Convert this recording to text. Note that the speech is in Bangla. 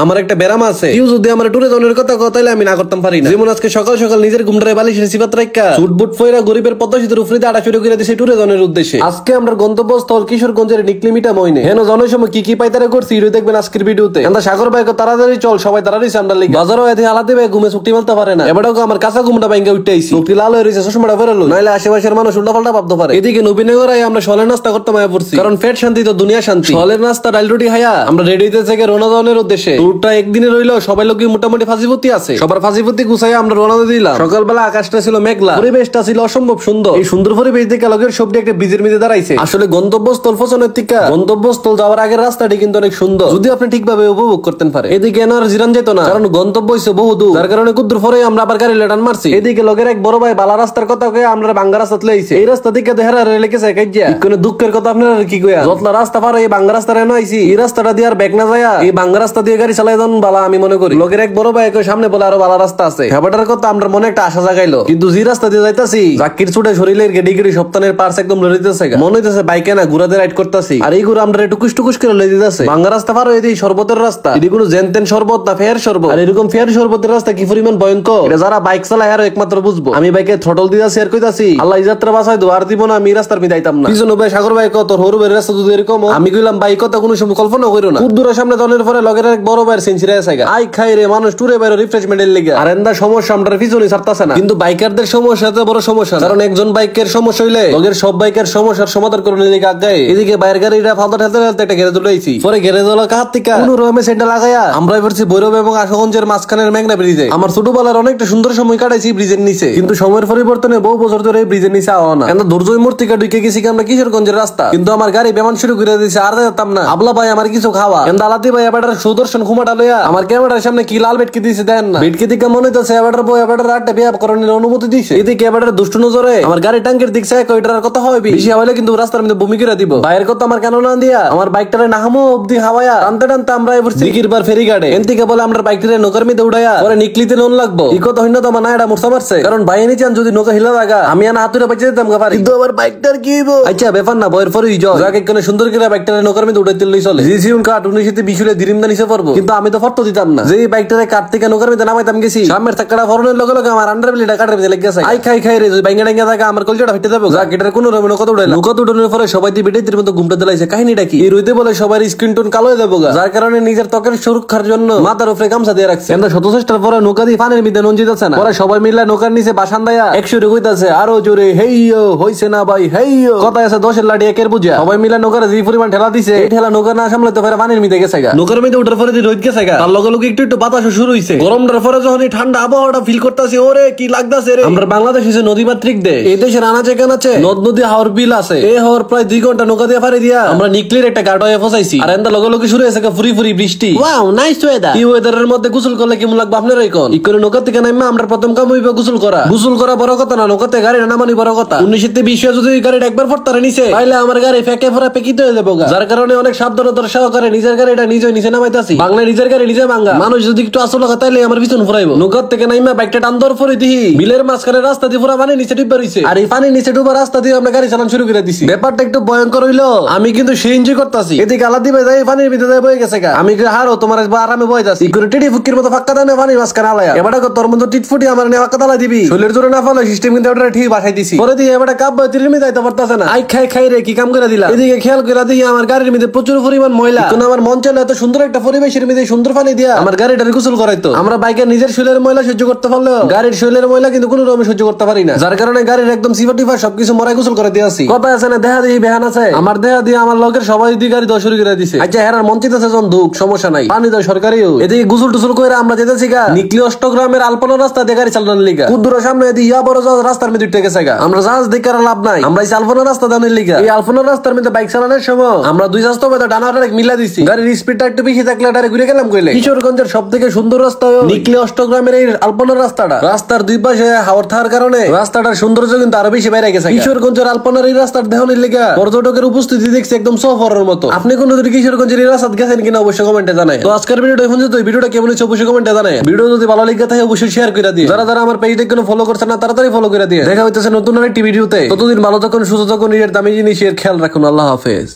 আমার একটা ব্যারাম আছে, কেউ যদি আমার ট্যুরে যাওয়ার কথা তাইলে আমি না করতাম পারি না। যেমন আজকে সকাল সকাল নিজের ঘুমটারে বালিশের সিপাত রাখা সুটবুট পয়রা গরিবের পদ্মা সেতুর উপরে আটা শুরু করে দিয়েছে ট্যুরে যাওয়ার উদ্দেশ্যে। আজকে আমরা গন্তব্যস্থল কিশোরগঞ্জের নিকলিমিটা মইনে হেন জনের সময় কি কি পাইতারা করছি এটা দেখবেন আজকের ভিডিওতে। আমরা সাগর ভাই তাড়াতাড়ি চল, সবাই তাড়াতাড়ি আমরা লিখি বাজারও এতে আলাদা ভাই ঘুমে চুক্তি মালতে পারে না। এবারও আমার কাঁচা ঘুমটা ভাঙ্গা উঠতে আইছি, চুক্তি লাল হয়ে রয়েছে, চশমাটা ফেরালো নাইলে আশেপাশের মানুষ উল্টা পাল্টা ভাবতে পারে। এদিকে নবীনগরায় আমরা সলের নাস্তা করতে মায়া পড়ছি, কারণ পেট শান্তি তো দুনিয়া শান্তি। সলের নাস্তা ডাল রুটি খাইয়া আমরা রেডি হইতে থেকে রওনা দেওয়ার উদ্দেশ্যে। ট্যুরটা একদিনে রইলো, সবাই লোক মোটামুটি ফাঁসিপতি আছে, সবার ফাঁসিপতি গুছাইয়া আমরা রওনা দিলাম। সকালবেলা আকাশটা ছিল মেঘলা, পরিবেশটা ছিল অসম্ভব সুন্দর। এই সুন্দর পরিবেশ দেখে লোকের সবটি একটা ব্রিজের মধ্যে দাঁড়াইছে। আসলে গন্তব্যস্থল পৌঁছানোর থেকে গন্তব্যস্থল যাওয়ার আগের রাস্তাটি কিন্তু অনেক সুন্দর, যদি আপনি ঠিকভাবে উপভোগ করতেন পারে। এদিকে আর জিরান যেত না, কারণ গন্তব্য হইছে বহু দূর, যার কারণে কুদ্দুর পরে আমরা আবার গাড়ি লেটান মারছি। এদিকে লোকের এক বড় ভাই বালা রাস্তার কথা কয়ে আমরা বাঙ্গা রাস্তা লইছে। এই রাস্তা দিকে দেহারা রেলেকেছে কাইজা কোন দুঃখের কথা আপনারা কি কইয়া যতলা রাস্তা পার এই বাঙ্গা রাস্তা রেন আইছি, এই রাস্তাটা দিয়ে আর ব্যাক না যায় এই বাঙ্গা রাস্তা দিয়ে গাড়ি চালাই যান বালা আমি মনে করি। লোকের এক বড় ভাই সামনে বলে আরো বালা রাস্তা আছে, হেবাটার কথা আমরা মনে একটা আশা জাগাইলো। কিন্তু যে রাস্তা দিয়ে যাইতাছি জাকির ছুটে শরীরের গেডি গেডি সপ্তাহের পার্স একদম লড়িতেছে, মনে হইতেছে বাইকে না ঘুরাতে রাইড করতেছি। আর এই ঘুরা আমরা টুকুস টুকুস করে লই দিতেছে। বাঙ্গা রাস্তা পার হয়ে শরবতের রাস্তা, এটি কোনো জেনতেন শরবত না ফেয়ার শরবত। আর এরকম ফেয়ার শরবতের রাস্তা কি পরিমাণ ভয়ঙ্কর এটা যারা বাইক চালায় আর একমাত্র বুঝবো। আমি বাইকে থ্রটল দিতেছি আর কইতাছি আল্লাহ যাত্রা বাঁচাই দো, আর দিব না আমি রাস্তার মধ্যে আইতাম না। পিছনে ভাই সাগর ভাই কত হরুবের রাস্তা যদি এরকম আমি কইলাম বাইক কথা কোনো সময় কল্পনা কইরো না। কুদ্দুরের সামনে দলের পরে লগের এক বড় ভাইয়ের সেঞ্চুরি আছে, আই খাই রে মানুষ টুরে বাইরে রিফ্রেশমেন্টের লিগে। আর এন্দা সমস্যা আমরা পিছনে ছাড়তাছে না, কিন্তু বাইকারদের সমস্যা এত বড় সমস্যা, কারণ একজন বাইকের সমস্যা হইলে লগের সব বাইকের সমস্যার সমাধান করে নিলে আগায়। এদিকে বাইরের গাড়িটা ফালতা ঠেলতে ঠেলতে একটা গ্যারেজ উঠাইছি, পরে গ্যারেজ হলো কাহাত থেকে কোন রকমে সেন্টা লাগাইয়া আমরা পড়ছি ভৈরব এবং আশুগঞ্জের মাঝখানের মেঘনা ব্রিজে। আমার ছোটবেলার অনেকটা সুন্দর সময় কাটাইছি ব্রিজের নিচে, কিন্তু সময়ের পরিবর্তনে বহু বছর ধরে ব্রিজের নিচে আওয়া না। এত দুর্জয় মূর্তিকা ঢুকে গেছি আমরা কিশোরগঞ্জের রাস্তা, কিন্তু আমার গাড়ি বেমান শুরু করে দিয়েছে আর যেতাম না। আবলা ভাই আমার কিছু খাওয়া এন্ড আলাদি ভাই এবার সুদর্শন ঘুমাটা লইয়া আমার ক্যামেরার সামনে কি লাল বেটকে দিয়েছে দেন না, বেটকে দিকে মনে হইতেছে এবার বই এবার রাতটা বিয়া করানোর অনুমতি দিয়েছে। এদিকে এবার দুষ্ট নজরে আমার গাড়ি ট্যাঙ্কের দিক চাই কয়টার কথা হইবি বেশি হইলে কিন্তু রাস্তার মধ্যে ভূমি করে দিব। ভাইয়ের কথা আমার কেন না দিয়া আমার বাইকটারে নাহামো অবধি হাওয়ায়া টানতে টানতে আমরা এবার দিকিরবার ফেরি গাড়ে এনতিকে বলে আমরা বাইকটারে নৌকার মধ্যে উড়াইয়া পরে নিকলিতে লোন লাগবো। এই কথা হইনা তো আমার না এটা মুরসা মারছে, কারণ ভাই এনে চান যদি নৌকা হিলা লাগা আমি আনা হাতুরে বাঁচে যেতাম গাফারি, কিন্তু আবার বাইকটার কি হইব। আচ্ছা ব্যাপার না, বয়ের পরে যাকে কেন সুন্দর করে বাইকটারে নৌকার মধ্যে উঠাইতে লই চলে জিসিউন কাট 19 বিশুলে দিরিমদা নিচে পড়বো, কিন্তু আমি তো ফটো দিতাম না। যে বাইকটারে কাট থেকে নৌকার মধ্যে নামাইতাম গেছি সামনের চাকাটা ফরনের লগে লগে আমার আন্ডার বেলিটা কাটার মধ্যে লেগে গেছে। আই খাই খাই রে বাইঙ্গা ডাঙ্গা থাকা আমার কলজাটা ফেটে যাবে। যা গেটার কোন রকম নৌকা উঠাইলাম, নৌকা উঠানোর পরে সবাই দিয়ে বেটের মতো ঘুমটা দিলাইছে। কাহিনীটা কি এই রইতে বলে সবার স্ক্রিন টোন কালো হয়ে যাবো, যার কারণে নিজের ত্বকের সুরক্ষার জন্য মাথার উপরে গামছা দিয়ে রাখছে। আমরা শত চেষ্টার পরে নৌকা দিয়ে পানির মধ্যে নন জিতেছে না, পরে সবাই মিলে নৌকার নিচে বাসান দেয়া 100 কইতাছে আরো জোরে হেইয়ো হইছে না ভাই হেইয়ো, কথা আছে 10 এর লাঠি একের বুঝা। সবাই মিলে নৌকার যে পরিমাণ ঠেলা দিছে এই ঠেলা নৌকা না সামলাতে পারে পানির মধ্যে গেছে গা। নৌকার মধ্যে উঠার পরে রোদ গেছে গা, তার লগে লগে একটু একটু বাতাস শুরু হইছে। গরমটার পরে যখন এই ঠান্ডা আবহাওয়াটা ফিল করতেছি ওরে কি লাগতাছে রে। আমরা বাংলাদেশ হইছে নদী মাতৃক দেশ, এই দেশের আনাচে কানাচে নদ নদী হাওর বিল আছে। এই হাওর প্রায় 2 ঘন্টা নৌকা দিয়ে পারে দিয়া আমরা নিকলির একটা গাড় হয়ে ফসাইছি। আর এন্ডা লগে লগে শুরু হইছে ফুরি ফুরি বৃষ্টি। Wow nice weather. এই ওয়েদারের মধ্যে গোসল করলে কেমন লাগবে আপনারা কোন ই করে নৌকা থেকে নাইমা আমরা প্রথম কাম হইবে গোসল করা। গোসল করা বড় কথা না, নৌকাতে গাড়ি নামানি বড় কথা। 1920 যদি গাড়িটা একবার ফটতারে নিচে তাইলে আমার গাড়ি ফেকে ফরা পেকিতে হয়ে যাবে, যার কারণে অনেক সাবধানতার সহকারে নিজের গাড়িটা নিজে নিচে নামাইতাছি। বাংলা নিজের গাড়ি নিজে ভাঙা মানুষ যদি একটু আসল কথা তাইলে আমার পিছন ফুরাইবো। নৌকার থেকে নাইমা বাইকটা টান দর পরে দিই বিলের মাঝখানে রাস্তা দিয়ে পুরো পানি নিচে ডুবে রইছে। আর এই পানি নিচে ডুবা রাস্তা দিয়ে আমরা গাড়ি চালানো শুরু করে দিছি। ব্যাপারটা একটু ভয়ঙ্কর হইলো, আমি কিন্তু সেই এনজয় করতেছি। এদিকে আলাদি ভাই যাই পানির ভিতরে যাই বয়ে গেছে গা, আমি হারো তোমার আরামে বয়ে যাচ্ছি। করে টিটি ফুকির মতো ফাঁকা দানে পানি মাঝখানে আলায়া এবার তোর মতো টিটফুটি আমার নেওয়া কাদালা দিবি শরীরের জোরে না ফলে সিস্টেম কিন্তু ওটা ঠিক বাসাই দিছি। পরে দিয়ে এবার কাপ তিরিমি যাইতে পারতাছে না, আই খাই খাই রে কি কাম করে দিলা। এদিকে খেয়াল করে দিয়ে আমার গাড়ির মধ্যে প্রচুর পরিমাণ ময়লা, কিন্তু আমার মন চাইলে এত সুন্দর একটা পরিবেশের মধ্যে সুন্দর পানি দিয়া আমার গাড়িটার গোসল করাইতো। আমরা বাইকের নিজের শরীরের ময়লা সহ্য করতে পারলেও গাড়ির শরীরের ময়লা কিন্তু কোনো রকম সহ্য করতে পারি না, যার কারণে গাড়ির একদম সিফাটিফা সবকিছু মরাই গোসল করে দিয়ে আসি। কথা আছে না দেহা দিয়ে বেহান আছে, আমার দেহা দিয়ে আমার লোকের সবাই দিয়ে গাড়ি দশ শুরু করে দিছে। আচ্ছা হেরার মন চিন্তাছে যখন দুঃখ সমস্যা নাই, পানি দেয় সরকারিও। এদিকে গোসল টুসল করে আমরা যেতেছি গা নিকলি অষ্টগ্রামের আলপনা রাস্তা দিয়ে গাড়ি চালানোর লিগা। কুদ্দুরের সামনে ইয়া বড় রাস্তার মধ্যে উঠে গেছে গা, আমরা জাহাজ দেখে লাভ নাই, আমরা এই আলপনা রাস্তা দানের লিগা। এই আলপনা রাস্তার মধ্যে বাইক চালানোর সময় আমরা দুই রাস্তা ডানাটা মিলা দিছি, গাড়ির স্পিডটা একটু বেশি থাকলে ডাইরেক্ট ঘুরে গেলাম কইলে। কিশোরগঞ্জের সব থেকে সুন্দর রাস্তা নিকলি অষ্টগ্রামের এই আলপনা রাস্তাটা। রাস্তার দুই পাশে হাওর থাকার কারণে রাস্তাটার সৌন্দর্য কিন্তু আরো বেশি বাইরে গেছে। কিশোরগঞ্জের আলপনার এই রাস্তার দেহনের লিগা পর্যটকের উপস্থিতি দেখছি একদম সফরের মতো। আপনি কোন কিশোরগঞ্জের এই রাস্তা গেছেন কিনা অবশ্যই কমেন্টে জানায়। তো আজকের ভিডিওটা এখন যে ভিডিওটা কেমন হচ্ছে অবশ্যই কমেন্টে জানায়। ভিডিও যদি ভালো লাগে থাকে অবশ্যই শেয়ার করে দিন। যারা যারা আমার পেজটা কোনো ফলো করছে না তাড়াতাড়ি ফলো করে দিয়ে। দেখা হইতেছে নতুন আরেকটি ভিডিওতে। ততদিন ভালো থাকুন, সুস্থ থাকুন, নিজের দামি জিনিসের খেয়াল রাখুন। আল্লাহ হাফেজ।